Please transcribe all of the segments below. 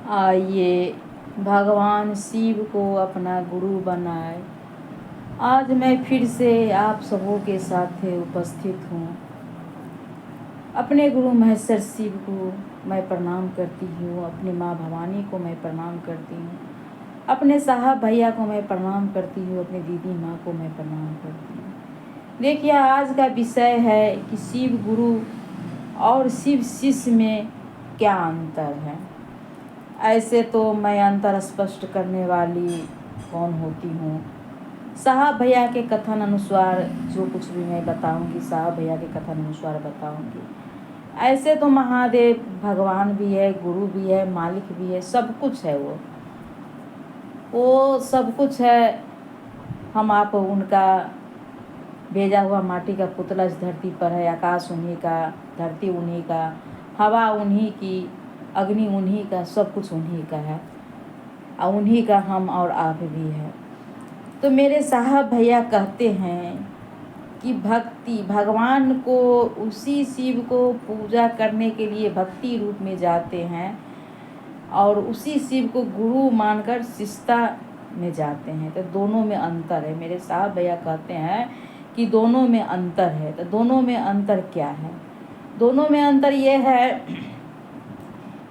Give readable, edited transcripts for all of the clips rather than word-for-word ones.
आइए भगवान शिव को अपना गुरु बनाए। आज मैं फिर से आप सबों के साथ उपस्थित हूँ। अपने गुरु महेश्वर शिव को मैं प्रणाम करती हूँ, अपनी माँ भवानी को मैं प्रणाम करती हूँ, अपने साहब भैया को मैं प्रणाम करती हूँ, अपनी दीदी माँ को मैं प्रणाम करती हूँ। देखिए, आज का विषय है कि शिव गुरु और शिव शिष्य में क्या अंतर है। ऐसे तो मैं अंतर स्पष्ट करने वाली कौन होती हूँ। साहब भैया के कथन अनुसार जो कुछ भी मैं बताऊंगी, साहब भैया के कथन अनुसार बताऊंगी। ऐसे तो महादेव भगवान भी है, गुरु भी है, मालिक भी है, सब कुछ है। वो सब कुछ है। हम आप उनका भेजा हुआ माटी का पुतला इस धरती पर है। आकाश उन्हीं का, धरती उन्हीं का, हवा उन्हीं की, अग्नि उन्हीं का, सब कुछ उन्हीं का है और उन्हीं का हम और आप भी है। तो मेरे साहब भैया कहते हैं कि भक्ति, भगवान को, उसी शिव को पूजा करने के लिए भक्ति रूप में जाते हैं और उसी शिव को गुरु मानकर शिष्टता में जाते हैं। तो दोनों में अंतर है। मेरे साहब भैया कहते हैं कि दोनों में अंतर है। तो दोनों में अंतर क्या है? दोनों में अंतर ये है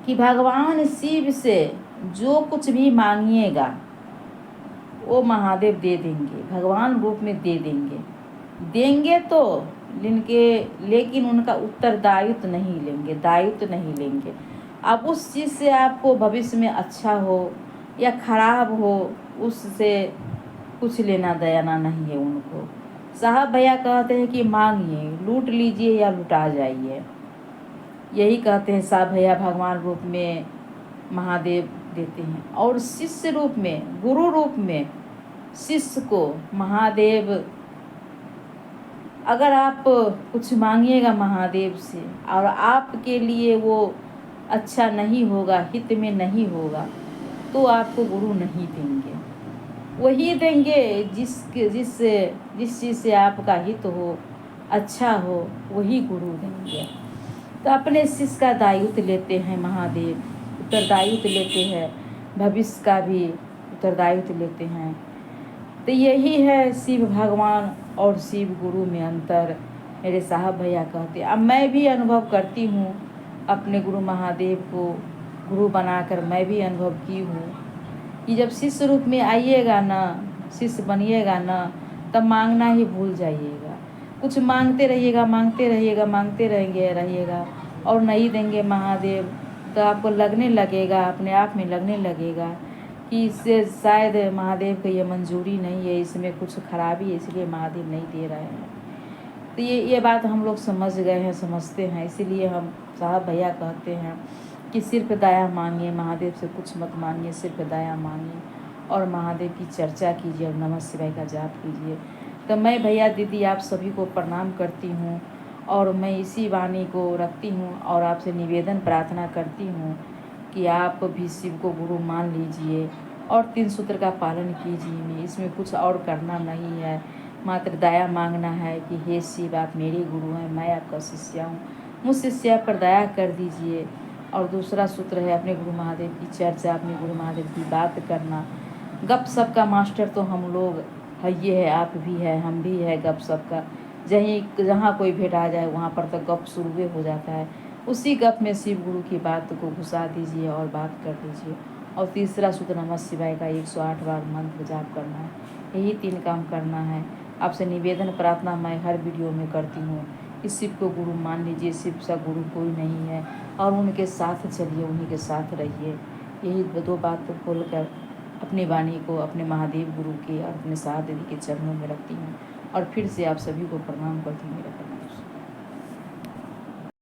कि भगवान शिव से जो कुछ भी मांगिएगा वो महादेव दे देंगे, भगवान रूप में दे देंगे तो लेकिन उनका उत्तरदायित्व नहीं लेंगे, दायित्व नहीं लेंगे। अब उस चीज़ से आपको भविष्य में अच्छा हो या खराब हो, उससे कुछ लेना देना नहीं है उनको। साहब भैया कहते हैं कि मांगिए, लूट लीजिए या लुटा जाइए। यही कहते हैं साहब भैया। भगवान रूप में महादेव देते हैं और शिष्य रूप में, गुरु रूप में शिष्य को महादेव, अगर आप कुछ मांगिएगा महादेव से और आपके लिए वो अच्छा नहीं होगा, हित में नहीं होगा, तो आपको गुरु नहीं देंगे। वही देंगे जिस चीज़ से आपका हित हो, अच्छा हो, वही गुरु देंगे। तो अपने शिष्य का दायित्व लेते हैं महादेव, उत्तरदायित्व लेते हैं, भविष्य का भी उत्तरदायित्व लेते हैं। तो यही है शिव भगवान और शिव गुरु में अंतर। मेरे साहब भैया कहते हैं। अब मैं भी अनुभव करती हूँ, अपने गुरु महादेव को गुरु बनाकर मैं भी अनुभव की हूँ कि जब शिष्य रूप में आइएगा ना, शिष्य बनिएगा ना, तब मांगना ही भूल जाइएगा। कुछ मांगते रहिएगा और नहीं देंगे महादेव, तो आपको लगने लगेगा, अपने आप में लगने लगेगा कि इससे शायद महादेव को ये मंजूरी नहीं है, इसमें कुछ खराबी है, इसलिए महादेव नहीं दे रहे हैं। तो ये बात हम लोग समझ गए हैं, समझते हैं। इसीलिए हम साहब भैया कहते हैं कि सिर्फ दया मांगिए, महादेव से कुछ मत मांगिए, सिर्फ दया मांगिए और महादेव की चर्चा कीजिए और नमः शिवाय का जाप कीजिए। तो मैं भैया दीदी आप सभी को प्रणाम करती हूँ और मैं इसी वाणी को रखती हूँ और आपसे निवेदन प्रार्थना करती हूँ कि आप भी शिव को गुरु मान लीजिए और 3 सूत्र का पालन कीजिए। इसमें कुछ और करना नहीं है, मात्र दया मांगना है कि हे शिव, आप मेरे गुरु हैं, मैं आपका शिष्य हूँ, मुझ शिष्य पर दया कर दीजिए। और दूसरा सूत्र है अपने गुरु महादेव की चर्चा, अपने गुरु महादेव की बात करना। गप सप का मास्टर तो हम लोग है, ये है, आप भी है, हम भी है गप सप का। जहाँ कोई भेंट आ जाए वहाँ पर तो गप शुरू हो जाता है। उसी गप में शिव गुरु की बात को घुसा दीजिए और बात कर दीजिए। और तीसरा सूत्र नमः शिवाय का 108 बार मंत्र जाप करना है। यही 3 काम करना है। आपसे निवेदन प्रार्थना मैं हर वीडियो में करती हूँ कि शिव को गुरु मान लीजिए। शिव सा गुरु कोई नहीं है और उनके साथ चलिए, उन्हीं के साथ रहिए। यही 2 बात बोलकर अपनी वाणी को अपने महादेव गुरु के और अपने साथ दीदी के चरणों में रखती हूँ और फिर से आप सभी को प्रणाम करती हूँ। मेरा प्रणाम।